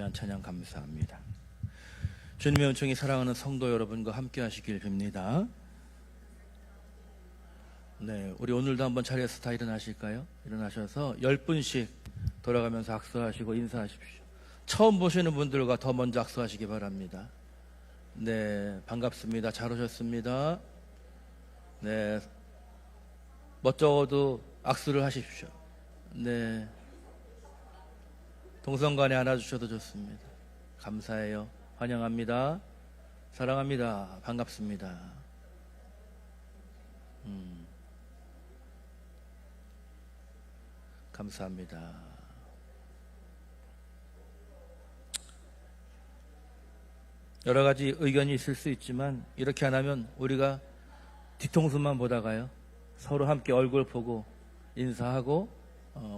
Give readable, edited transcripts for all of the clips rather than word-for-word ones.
귀한 찬양 감사합니다. 주님의 은총이 사랑하는 성도 여러분과 함께 하시길 빕니다. 네, 우리 오늘도 한번 자리에서 다 일어나실까요? 일어나셔서 10분씩 돌아가면서 악수하시고 인사하십시오. 처음 보시는 분들과 더 먼저 악수하시기 바랍니다. 네, 반갑습니다. 잘 오셨습니다. 네, 멋쩍어도 악수를 하십시오. 네, 동성간에 안아주셔도 좋습니다. 감사해요. 환영합니다. 사랑합니다. 반갑습니다. 감사합니다. 여러 가지 의견이 있을 수 있지만 이렇게 안 하면 우리가 뒤통수만 보다가요, 서로 함께 얼굴 보고 인사하고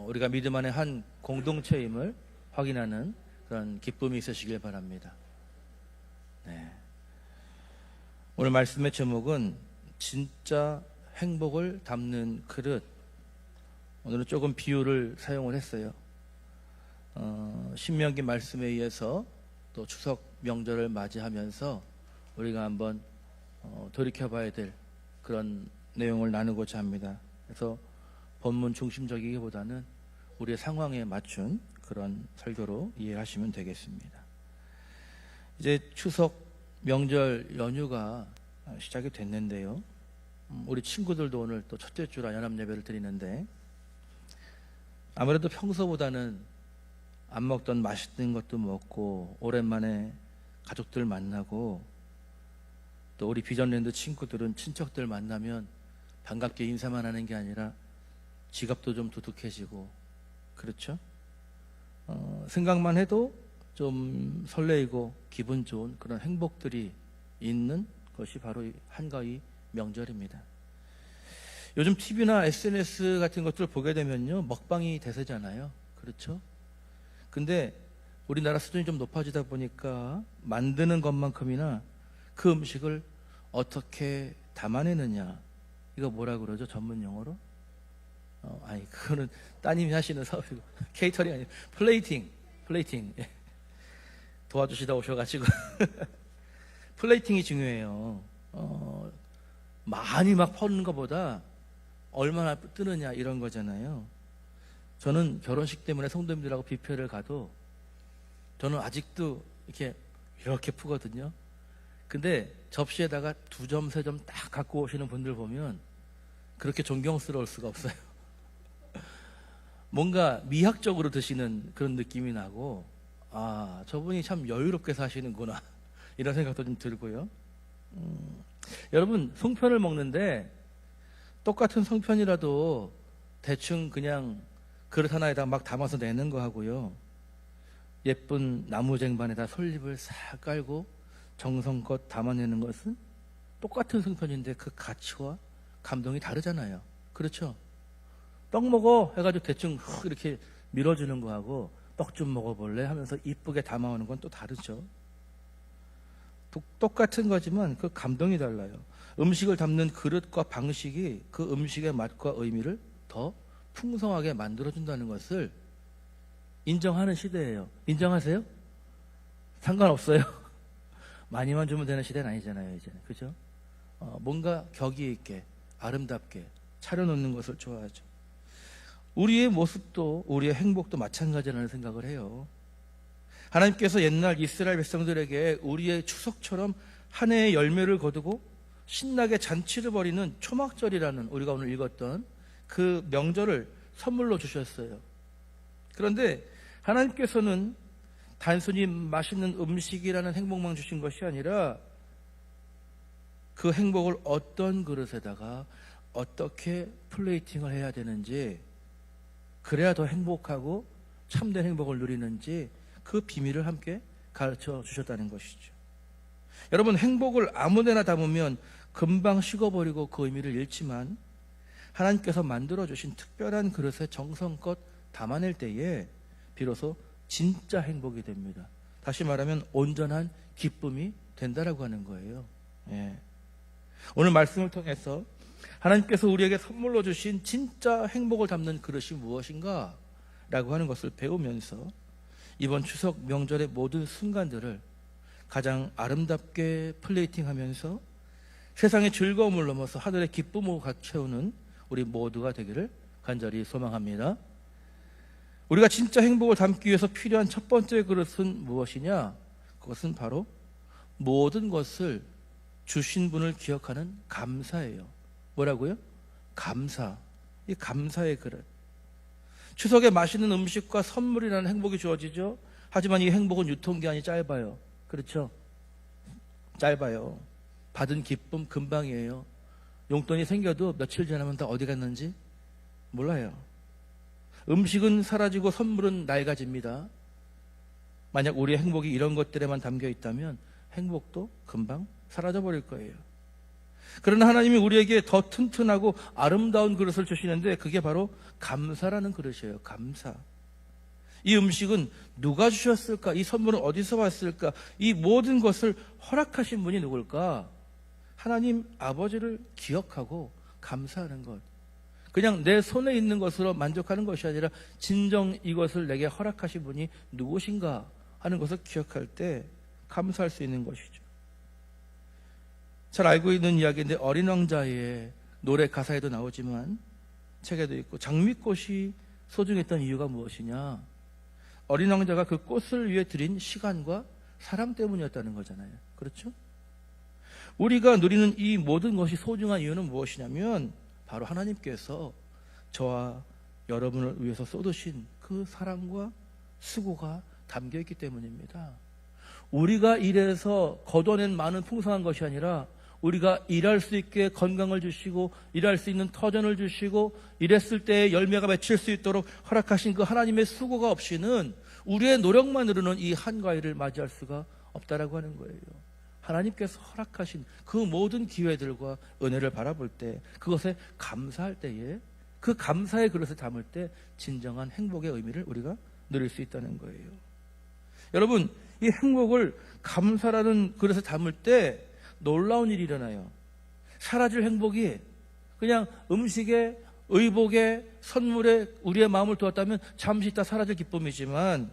우리가 믿음 안에 한 공동체임을 확인하는 그런 기쁨이 있으시길 바랍니다. 네. 오늘 말씀의 제목은 진짜 행복을 담는 그릇. 오늘은 조금 비유를 사용을 했어요. 신명기 말씀에 의해서 또 추석 명절을 맞이하면서 우리가 한번 돌이켜봐야 될 그런 내용을 나누고자 합니다. 그래서 본문 중심적이기보다는 우리의 상황에 맞춘 그런 설교로 이해하시면 되겠습니다. 이제 추석 명절 연휴가 시작이 됐는데요. 우리 친구들도 오늘 또 첫째 주라 연합 예배를 드리는데 아무래도 평소보다는 안 먹던 맛있는 것도 먹고 오랜만에 가족들 만나고 또 우리 비전랜드 친구들은 친척들 만나면 반갑게 인사만 하는 게 아니라 지갑도 좀 두둑해지고 그렇죠? 생각만 해도 좀 설레이고 기분 좋은 그런 행복들이 있는 것이 바로 한가위 명절입니다. 요즘 TV나 SNS 같은 것들을 보게 되면요, 먹방이 대세잖아요. 그렇죠? 근데 우리나라 수준이 좀 높아지다 보니까 만드는 것만큼이나 그 음식을 어떻게 담아내느냐, 이거 뭐라 그러죠? 전문 용어로? 아니, 그거는 따님이 하시는 사업이고 케이터링 아니에요. 플레이팅. 예. 도와주시다 오셔가지고 플레이팅이 중요해요. 많이 막 퍼는 것보다 얼마나 뜨느냐 이런 거잖아요. 저는 결혼식 때문에 성도님들하고 뷔페를 가도 저는 아직도 이렇게 푸거든요. 근데 접시에다가 2점, 3점 딱 갖고 오시는 분들 보면 그렇게 존경스러울 수가 없어요. 뭔가 미학적으로 드시는 그런 느낌이 나고, 아, 저분이 참 여유롭게 사시는구나 이런 생각도 좀 들고요. 여러분, 송편을 먹는데 똑같은 송편이라도 대충 그냥 그릇 하나에다 막 담아서 내는 거 하고요, 예쁜 나무 쟁반에다 솔잎을 싹 깔고 정성껏 담아내는 것은 똑같은 송편인데 그 가치와 감동이 다르잖아요. 그렇죠? 떡 먹어 해가지고 대충 이렇게 밀어주는 거하고 떡 좀 먹어볼래 하면서 이쁘게 담아오는 건 또 다르죠. 똑같은 거지만 그 감동이 달라요. 음식을 담는 그릇과 방식이 그 음식의 맛과 의미를 더 풍성하게 만들어준다는 것을 인정하는 시대예요. 인정하세요? 상관없어요. 많이만 주면 되는 시대는 아니잖아요, 이제는. 그죠? 뭔가 격이 있게 아름답게 차려놓는 것을 좋아하죠. 우리의 모습도 우리의 행복도 마찬가지라는 생각을 해요. 하나님께서 옛날 이스라엘 백성들에게 우리의 추석처럼 한 해의 열매를 거두고 신나게 잔치를 벌이는 초막절이라는 우리가 오늘 읽었던 그 명절을 선물로 주셨어요. 그런데 하나님께서는 단순히 맛있는 음식이라는 행복만 주신 것이 아니라 그 행복을 어떤 그릇에다가 어떻게 플레이팅을 해야 되는지, 그래야 더 행복하고 참된 행복을 누리는지 그 비밀을 함께 가르쳐 주셨다는 것이죠. 여러분, 행복을 아무데나 담으면 금방 식어버리고 그 의미를 잃지만 하나님께서 만들어주신 특별한 그릇에 정성껏 담아낼 때에 비로소 진짜 행복이 됩니다. 다시 말하면 온전한 기쁨이 된다라고 하는 거예요. 예. 오늘 말씀을 통해서 하나님께서 우리에게 선물로 주신 진짜 행복을 담는 그릇이 무엇인가 라고 하는 것을 배우면서 이번 추석 명절의 모든 순간들을 가장 아름답게 플레이팅하면서 세상의 즐거움을 넘어서 하늘의 기쁨으로 가득 채우는 우리 모두가 되기를 간절히 소망합니다. 우리가 진짜 행복을 담기 위해서 필요한 첫 번째 그릇은 무엇이냐? 그것은 바로 모든 것을 주신 분을 기억하는 감사예요. 뭐라고요? 감사. 이 감사의 그릇. 추석에 맛있는 음식과 선물이라는 행복이 주어지죠. 하지만 이 행복은 유통기한이 짧아요. 그렇죠? 짧아요. 받은 기쁨 금방이에요. 용돈이 생겨도 며칠 지나면 다 어디 갔는지 몰라요. 음식은 사라지고 선물은 낡아집니다. 만약 우리의 행복이 이런 것들에만 담겨 있다면 행복도 금방 사라져버릴 거예요. 그러나 하나님이 우리에게 더 튼튼하고 아름다운 그릇을 주시는데 그게 바로 감사라는 그릇이에요. 감사. 이 음식은 누가 주셨을까? 이 선물은 어디서 왔을까? 이 모든 것을 허락하신 분이 누굴까? 하나님 아버지를 기억하고 감사하는 것. 그냥 내 손에 있는 것으로 만족하는 것이 아니라 진정 이것을 내게 허락하신 분이 누구신가 하는 것을 기억할 때 감사할 수 있는 것이죠. 잘 알고 있는 이야기인데 어린 왕자의 노래 가사에도 나오지만 책에도 있고 장미꽃이 소중했던 이유가 무엇이냐? 어린 왕자가 그 꽃을 위해 드린 시간과 사랑 때문이었다는 거잖아요. 그렇죠? 우리가 누리는 이 모든 것이 소중한 이유는 무엇이냐면 바로 하나님께서 저와 여러분을 위해서 쏟으신 그 사랑과 수고가 담겨있기 때문입니다. 우리가 일해서 거둬낸 많은 풍성한 것이 아니라 우리가 일할 수 있게 건강을 주시고 일할 수 있는 터전을 주시고 일했을 때 열매가 맺힐 수 있도록 허락하신 그 하나님의 수고가 없이는 우리의 노력만으로는 이 한가위를 맞이할 수가 없다라고 하는 거예요. 하나님께서 허락하신 그 모든 기회들과 은혜를 바라볼 때 그것에 감사할 때에 그 감사의 그릇을 담을 때 진정한 행복의 의미를 우리가 누릴 수 있다는 거예요. 여러분, 이 행복을 감사라는 그릇에 담을 때 놀라운 일이 일어나요. 사라질 행복이 그냥 음식에, 의복에, 선물에 우리의 마음을 두었다면 잠시 있다 사라질 기쁨이지만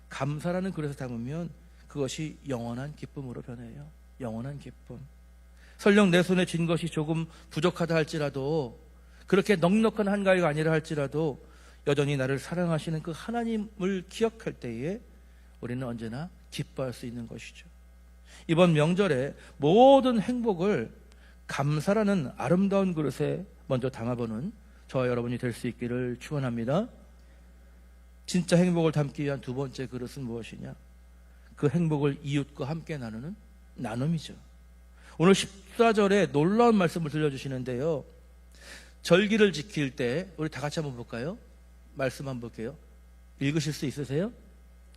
감사라는 그릇에 담으면 그것이 영원한 기쁨으로 변해요. 영원한 기쁨. 설령 내 손에 쥔 것이 조금 부족하다 할지라도 그렇게 넉넉한 한가위가 아니라 할지라도 여전히 나를 사랑하시는 그 하나님을 기억할 때에 우리는 언제나 기뻐할 수 있는 것이죠. 이번 명절에 모든 행복을 감사라는 아름다운 그릇에 먼저 담아보는 저와 여러분이 될 수 있기를 축원합니다. 진짜 행복을 담기 위한 두 번째 그릇은 무엇이냐? 그 행복을 이웃과 함께 나누는 나눔이죠. 오늘 14절에 놀라운 말씀을 들려주시는데요. 절기를 지킬 때 우리 다 같이 한번 볼까요? 말씀 한번 볼게요. 읽으실 수 있으세요?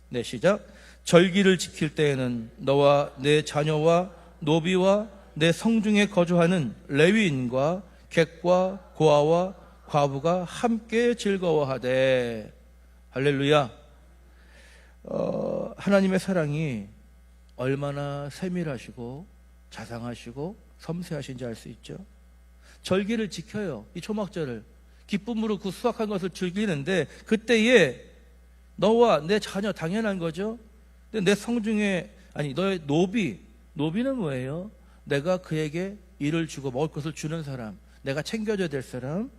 네, 시작. 절기를 지킬 때에는 너와 내 자녀와 노비와 내 성중에 거주하는 레위인과 객과 고아와 과부가 함께 즐거워하되. 할렐루야. 하나님의 사랑이 얼마나 세밀하시고 자상하시고 섬세하신지 알 수 있죠. 절기를 지켜요. 이 초막절을 기쁨으로 그 수확한 것을 즐기는데 그때에 너와 내 자녀, 당연한 거죠. 근데 내 성중에, 아니 너의 노비는 뭐예요? 내가 그에게 일을 주고 먹을 것을 주는 사람, 내가 챙겨줘야 될 사람.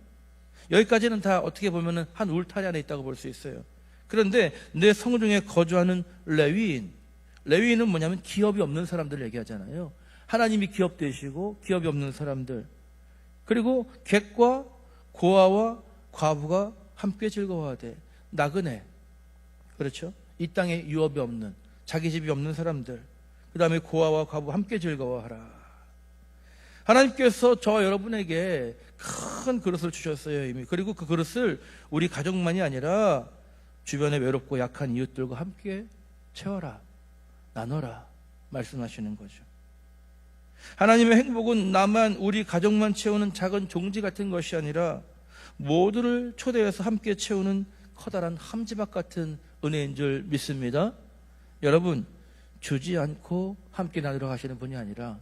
여기까지는 다 어떻게 보면 한 울타리 안에 있다고 볼 수 있어요. 그런데 내 성중에 거주하는 레위인은 뭐냐면 기업이 없는 사람들을 얘기하잖아요. 하나님이 기업 되시고 기업이 없는 사람들, 그리고 객과 고아와 과부가 함께 즐거워하되. 나그네, 그렇죠? 이 땅에 유업이 없는, 자기 집이 없는 사람들, 그 다음에 고아와 과부 함께 즐거워하라. 하나님께서 저와 여러분에게 큰 그릇을 주셨어요, 이미. 그리고 그 그릇을 우리 가족만이 아니라 주변에 외롭고 약한 이웃들과 함께 채워라, 나눠라 말씀하시는 거죠. 하나님의 행복은 나만, 우리 가족만 채우는 작은 종지 같은 것이 아니라 모두를 초대해서 함께 채우는 커다란 함지박 같은 은혜인 줄 믿습니다. 여러분, 주지 않고 함께 나누러 가시는 분이 아니라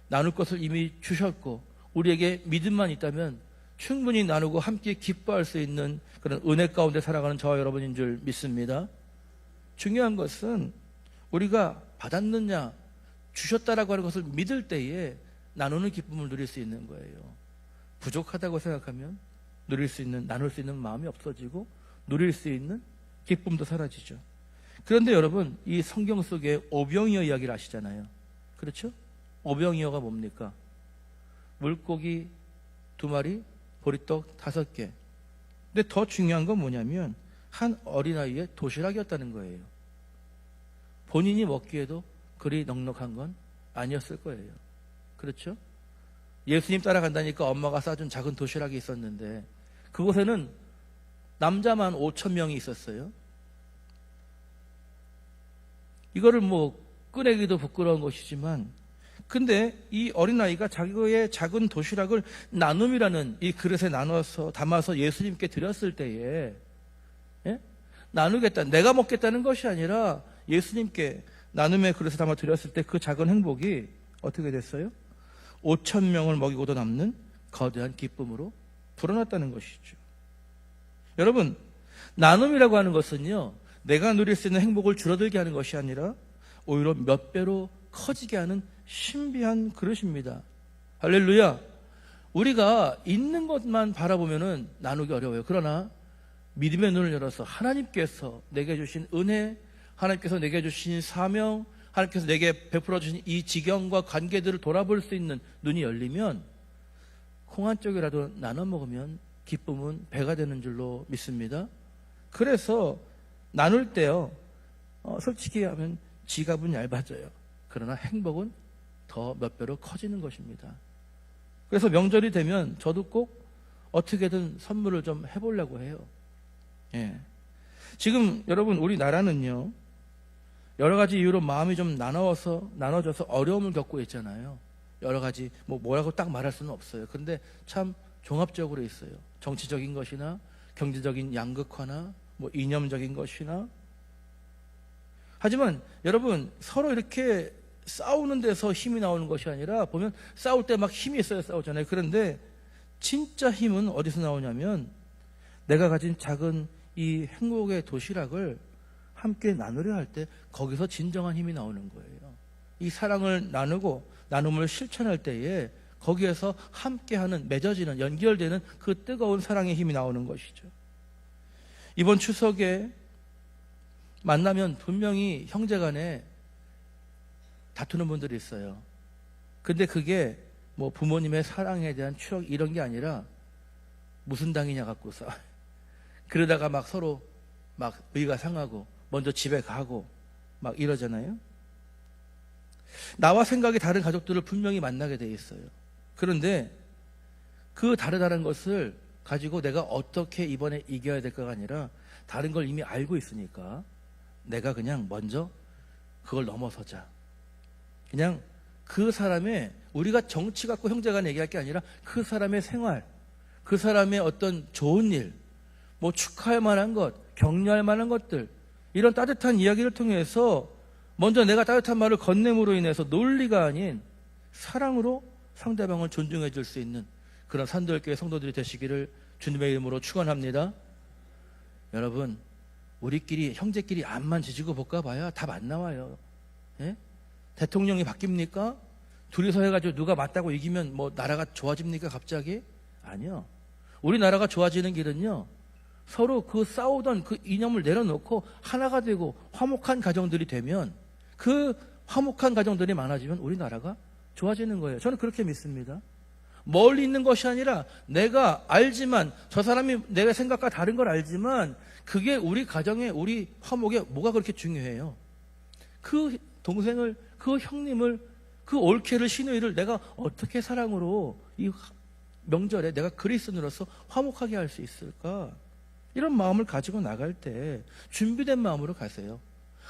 나눌 것을 이미 주셨고 우리에게 믿음만 있다면 충분히 나누고 함께 기뻐할 수 있는 그런 은혜 가운데 살아가는 저와 여러분인 줄 믿습니다. 중요한 것은 우리가 받았느냐, 주셨다라고 하는 것을 믿을 때에 나누는 기쁨을 누릴 수 있는 거예요. 부족하다고 생각하면 나눌 수 있는 마음이 없어지고 누릴 수 있는 기쁨도 사라지죠. 그런데 여러분, 이 성경 속에 오병이어 이야기를 아시잖아요. 그렇죠? 오병이어가 뭡니까? 물고기 2마리, 보리떡 5개. 근데 더 중요한 건 뭐냐면 한 어린아이의 도시락이었다는 거예요. 본인이 먹기에도 그리 넉넉한 건 아니었을 거예요. 그렇죠? 예수님 따라간다니까 엄마가 싸준 작은 도시락이 있었는데 그곳에는 남자만 5,000명이 있었어요. 이거를 뭐 꺼내기도 부끄러운 것이지만, 근데 이 어린아이가 자기의 작은 도시락을 나눔이라는 이 그릇에 나눠서 담아서 예수님께 드렸을 때에, 예? 나누겠다, 내가 먹겠다는 것이 아니라 예수님께 나눔의 그릇에 담아 드렸을 때 그 작은 행복이 어떻게 됐어요? 5,000명을 먹이고도 남는 거대한 기쁨으로 불어났다는 것이죠. 여러분, 나눔이라고 하는 것은요, 내가 누릴 수 있는 행복을 줄어들게 하는 것이 아니라 오히려 몇 배로 커지게 하는 신비한 그릇입니다. 할렐루야. 우리가 있는 것만 바라보면은 나누기 어려워요. 그러나 믿음의 눈을 열어서 하나님께서 내게 주신 은혜, 하나님께서 내게 주신 사명, 하나님께서 내게 베풀어 주신 이 지경과 관계들을 돌아볼 수 있는 눈이 열리면 콩 한 쪽이라도 나눠 먹으면 기쁨은 배가 되는 줄로 믿습니다. 그래서 나눌 때요, 솔직히 하면 지갑은 얇아져요. 그러나 행복은 더 몇 배로 커지는 것입니다. 그래서 명절이 되면 저도 꼭 어떻게든 선물을 좀 해보려고 해요. 예. 지금 여러분, 우리나라는요, 여러 가지 이유로 마음이 좀 나눠져서 어려움을 겪고 있잖아요. 여러 가지 뭐라고 딱 말할 수는 없어요. 그런데 참 종합적으로 있어요. 정치적인 것이나 경제적인 양극화나 이념적인 것이나. 하지만 여러분, 서로 이렇게 싸우는 데서 힘이 나오는 것이 아니라, 보면 싸울 때 막 힘이 있어야 싸우잖아요. 그런데 진짜 힘은 어디서 나오냐면 내가 가진 작은 이 행복의 도시락을 함께 나누려 할 때 거기서 진정한 힘이 나오는 거예요. 이 사랑을 나누고 나눔을 실천할 때에 거기에서 함께하는, 맺어지는, 연결되는 그 뜨거운 사랑의 힘이 나오는 것이죠. 이번 추석에 만나면 분명히 형제간에 다투는 분들이 있어요. 근데 그게 부모님의 사랑에 대한 추억 이런 게 아니라 무슨 당이냐 갖고 싸워요. 그러다가 막 서로 막 의가 상하고 먼저 집에 가고 막 이러잖아요. 나와 생각이 다른 가족들을 분명히 만나게 돼 있어요. 그런데 그 다르다는 것을 가지고 내가 어떻게 이번에 이겨야 될까가 아니라 다른 걸 이미 알고 있으니까 내가 그냥 먼저 그걸 넘어서자. 그냥 그 사람의, 우리가 정치 갖고 형제간 얘기할 게 아니라 그 사람의 생활, 그 사람의 어떤 좋은 일, 축하할 만한 것, 격려할 만한 것들, 이런 따뜻한 이야기를 통해서 먼저 내가 따뜻한 말을 건넴으로 인해서 논리가 아닌 사랑으로 상대방을 존중해 줄 수 있는 그런 산도교회 성도들이 되시기를 주님의 이름으로 축원합니다. 여러분, 우리끼리 형제끼리 앞만 지지고 볶아 봐야 답 안 나와요. 예? 대통령이 바뀝니까? 둘이서 해가지고 누가 맞다고 이기면 나라가 좋아집니까 갑자기? 아니요. 우리나라가 좋아지는 길은요, 서로 그 싸우던 그 이념을 내려놓고 하나가 되고 화목한 가정들이 되면, 그 화목한 가정들이 많아지면 우리나라가 좋아지는 거예요. 저는 그렇게 믿습니다. 멀리 있는 것이 아니라 내가 알지만, 저 사람이 내 생각과 다른 걸 알지만 그게 우리 가정에, 우리 화목에 뭐가 그렇게 중요해요. 그 동생을, 그 형님을, 그 올케를, 시누이를 내가 어떻게 사랑으로 이 명절에 내가 그리스도인으로서 화목하게 할 수 있을까? 이런 마음을 가지고 나갈 때 준비된 마음으로 가세요.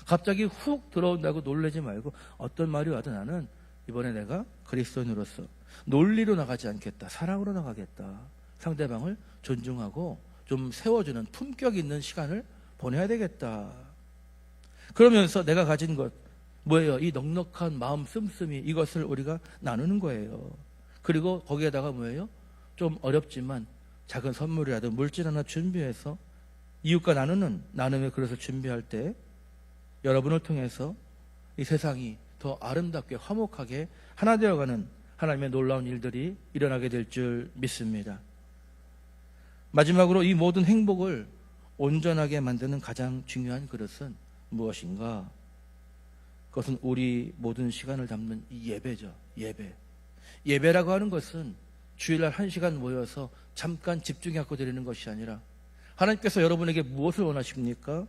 갑자기 훅 들어온다고 놀라지 말고, 어떤 말이 와도 나는 이번에 내가 그리스도인으로서 논리로 나가지 않겠다, 사랑으로 나가겠다, 상대방을 존중하고 좀 세워주는 품격 있는 시간을 보내야 되겠다. 그러면서 내가 가진 것 뭐예요? 이 넉넉한 마음 씀씀이, 이것을 우리가 나누는 거예요. 그리고 거기에다가 뭐예요? 좀 어렵지만 작은 선물이라도 물질 하나 준비해서 이웃과 나누는 나눔의 그릇을 준비할 때 여러분을 통해서 이 세상이 더 아름답게 화목하게 하나 되어가는 하나님의 놀라운 일들이 일어나게 될 줄 믿습니다. 마지막으로 이 모든 행복을 온전하게 만드는 가장 중요한 그릇은 무엇인가? 그것은 우리 모든 시간을 담는 이 예배죠. 예배라고 하는 것은 주일날 1시간 모여서 잠깐 집중해서 드리는 것이 아니라 하나님께서 여러분에게 무엇을 원하십니까?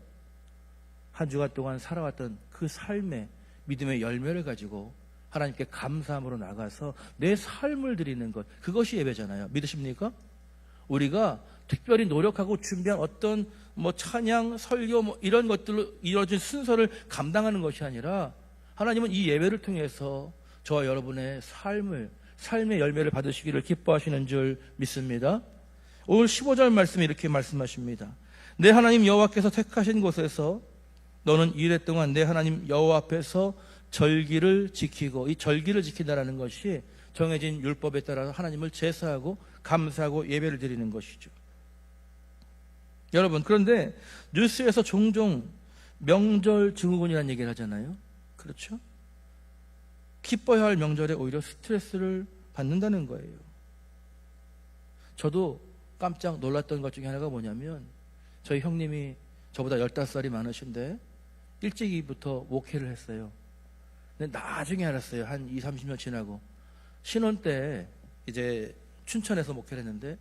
한 주간 동안 살아왔던 그 삶의 믿음의 열매를 가지고 하나님께 감사함으로 나가서 내 삶을 드리는 것, 그것이 예배잖아요. 믿으십니까? 우리가 특별히 노력하고 준비한 어떤 찬양, 설교 이런 것들로 이루어진 순서를 감당하는 것이 아니라 하나님은 이 예배를 통해서 저와 여러분의 삶의 열매를 받으시기를 기뻐하시는 줄 믿습니다. 오늘 15절 말씀이 이렇게 말씀하십니다. 내 하나님 여호와께서 택하신 곳에서 너는 이래 동안 내 하나님 여호와 앞에서 절기를 지키고, 이 절기를 지킨다는 것이 정해진 율법에 따라서 하나님을 제사하고 감사하고 예배를 드리는 것이죠. 여러분, 그런데 뉴스에서 종종 명절 증후군이라는 얘기를 하잖아요. 그렇죠? 기뻐야 할 명절에 오히려 스트레스를 받는다는 거예요. 저도 깜짝 놀랐던 것 중에 하나가 뭐냐면, 저희 형님이 저보다 15살이 많으신데 일찍이부터 목회를 했어요. 근데 나중에 알았어요. 한 20, 30년 지나고 신혼 때 이제 춘천에서 목회를 했는데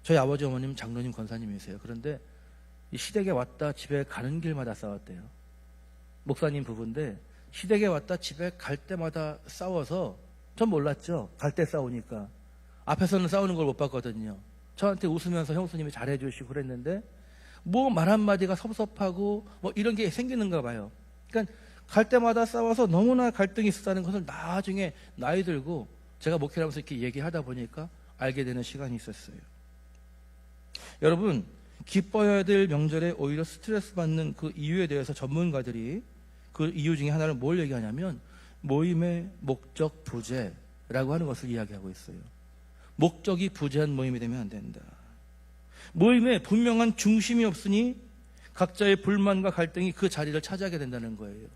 저희 아버지 어머님 장로님 권사님이세요. 그런데 이 시댁에 왔다 집에 가는 길마다 싸웠대요. 목사님 부부인데 시댁에 왔다 집에 갈 때마다 싸워서, 전 몰랐죠. 갈 때 싸우니까. 앞에서는 싸우는 걸 못 봤거든요. 저한테 웃으면서 형수님이 잘해주시고 그랬는데 말 한마디가 섭섭하고 이런 게 생기는가 봐요. 그러니까 갈 때마다 싸워서 너무나 갈등이 있었다는 것을 나중에 나이 들고 제가 목회를 하면서 이렇게 얘기하다 보니까 알게 되는 시간이 있었어요. 여러분, 기뻐해야 될 명절에 오히려 스트레스 받는 그 이유에 대해서 전문가들이 그 이유 중에 하나를 뭘 얘기하냐면 모임의 목적 부재라고 하는 것을 이야기하고 있어요. 목적이 부재한 모임이 되면 안 된다. 모임에 분명한 중심이 없으니 각자의 불만과 갈등이 그 자리를 차지하게 된다는 거예요.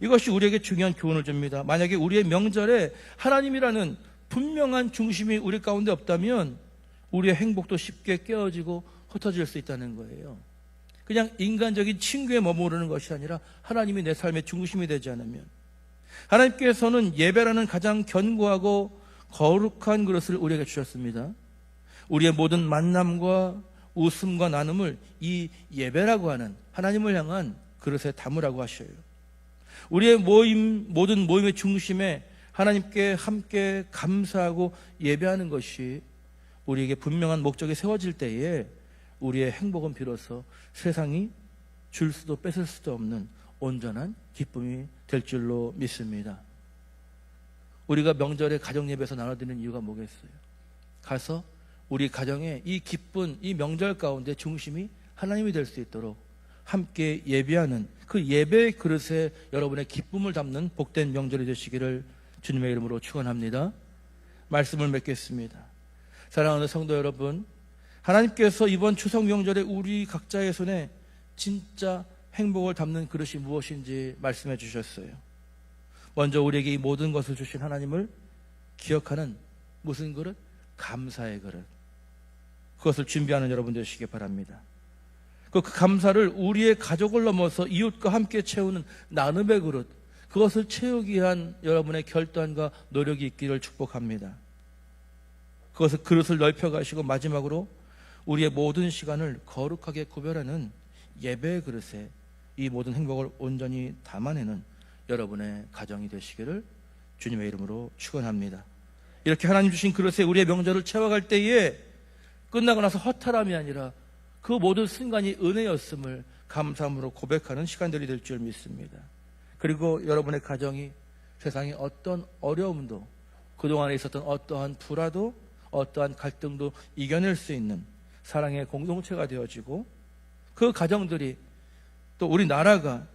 이것이 우리에게 중요한 교훈을 줍니다. 만약에 우리의 명절에 하나님이라는 분명한 중심이 우리 가운데 없다면 우리의 행복도 쉽게 깨어지고 흩어질 수 있다는 거예요. 그냥 인간적인 친구에 머무르는 것이 아니라 하나님이 내 삶의 중심이 되지 않으면, 하나님께서는 예배라는 가장 견고하고 거룩한 그릇을 우리에게 주셨습니다. 우리의 모든 만남과 웃음과 나눔을 이 예배라고 하는 하나님을 향한 그릇에 담으라고 하셔요. 우리의 모든 모임의 중심에 하나님께 함께 감사하고 예배하는 것이 우리에게 분명한 목적이 세워질 때에 우리의 행복은 비로소 세상이 줄 수도 뺏을 수도 없는 온전한 기쁨이 될 줄로 믿습니다. 우리가 명절에 가정 예배에서 나눠드리는 이유가 뭐겠어요? 가서 우리 가정의 이 기쁜 이 명절 가운데 중심이 하나님이 될 수 있도록 함께 예배하는 그 예배의 그릇에 여러분의 기쁨을 담는 복된 명절이 되시기를 주님의 이름으로 축원합니다. 말씀을 맺겠습니다. 사랑하는 성도 여러분, 하나님께서 이번 추석 명절에 우리 각자의 손에 진짜 행복을 담는 그릇이 무엇인지 말씀해 주셨어요. 먼저 우리에게 이 모든 것을 주신 하나님을 기억하는 무슨 그릇? 감사의 그릇. 그것을 준비하는 여러분 되시기 바랍니다. 그 감사를 우리의 가족을 넘어서 이웃과 함께 채우는 나눔의 그릇, 그것을 채우기 위한 여러분의 결단과 노력이 있기를 축복합니다. 그것을 그릇을 넓혀가시고 마지막으로 우리의 모든 시간을 거룩하게 구별하는 예배의 그릇에 이 모든 행복을 온전히 담아내는 여러분의 가정이 되시기를 주님의 이름으로 축원합니다. 이렇게 하나님 주신 그릇에 우리의 명절을 채워갈 때에 끝나고 나서 허탈함이 아니라 그 모든 순간이 은혜였음을 감사함으로 고백하는 시간들이 될 줄 믿습니다. 그리고 여러분의 가정이 세상의 어떤 어려움도, 그동안에 있었던 어떠한 불화도, 어떠한 갈등도 이겨낼 수 있는 사랑의 공동체가 되어지고, 그 가정들이 또 우리 나라가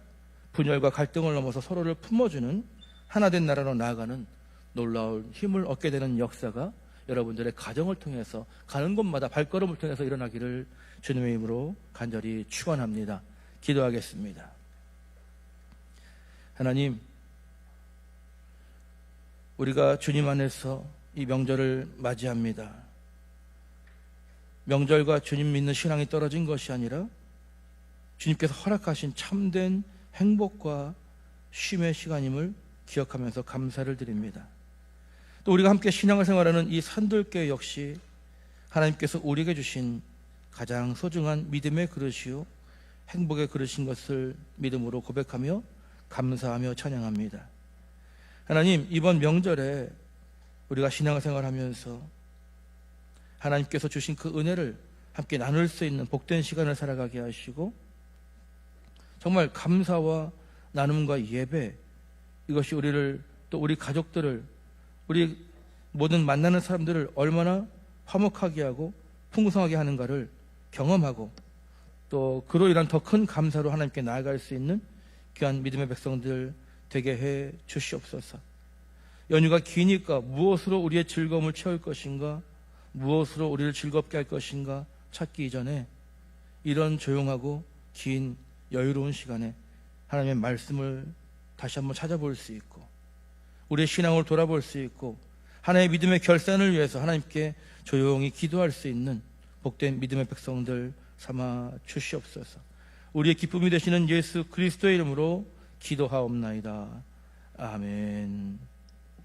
분열과 갈등을 넘어서 서로를 품어주는 하나된 나라로 나아가는 놀라운 힘을 얻게 되는 역사가 여러분들의 가정을 통해서 가는 곳마다 발걸음을 통해서 일어나기를 주님의 이름으로 간절히 축원합니다. 기도하겠습니다. 하나님, 우리가 주님 안에서 이 명절을 맞이합니다. 명절과 주님 믿는 신앙이 떨어진 것이 아니라 주님께서 허락하신 참된 행복과 쉼의 시간임을 기억하면서 감사를 드립니다. 또 우리가 함께 신앙을 생활하는 이 산들교회 역시 하나님께서 우리에게 주신 가장 소중한 믿음의 그릇이요 행복의 그릇인 것을 믿음으로 고백하며 감사하며 찬양합니다. 하나님, 이번 명절에 우리가 신앙을 생활하면서 하나님께서 주신 그 은혜를 함께 나눌 수 있는 복된 시간을 살아가게 하시고 정말 감사와 나눔과 예배, 이것이 우리를, 또 우리 가족들을, 우리 모든 만나는 사람들을 얼마나 화목하게 하고 풍성하게 하는가를 경험하고 또 그로 인한 더 큰 감사로 하나님께 나아갈 수 있는 귀한 믿음의 백성들 되게 해 주시옵소서. 연휴가 기니까 무엇으로 우리의 즐거움을 채울 것인가, 무엇으로 우리를 즐겁게 할 것인가 찾기 이전에 이런 조용하고 긴 여유로운 시간에 하나님의 말씀을 다시 한번 찾아볼 수 있고 우리의 신앙을 돌아볼 수 있고 하나님의 믿음의 결산을 위해서 하나님께 조용히 기도할 수 있는 복된 믿음의 백성들 삼아 주시옵소서. 우리의 기쁨이 되시는 예수 그리스도의 이름으로 기도하옵나이다. 아멘.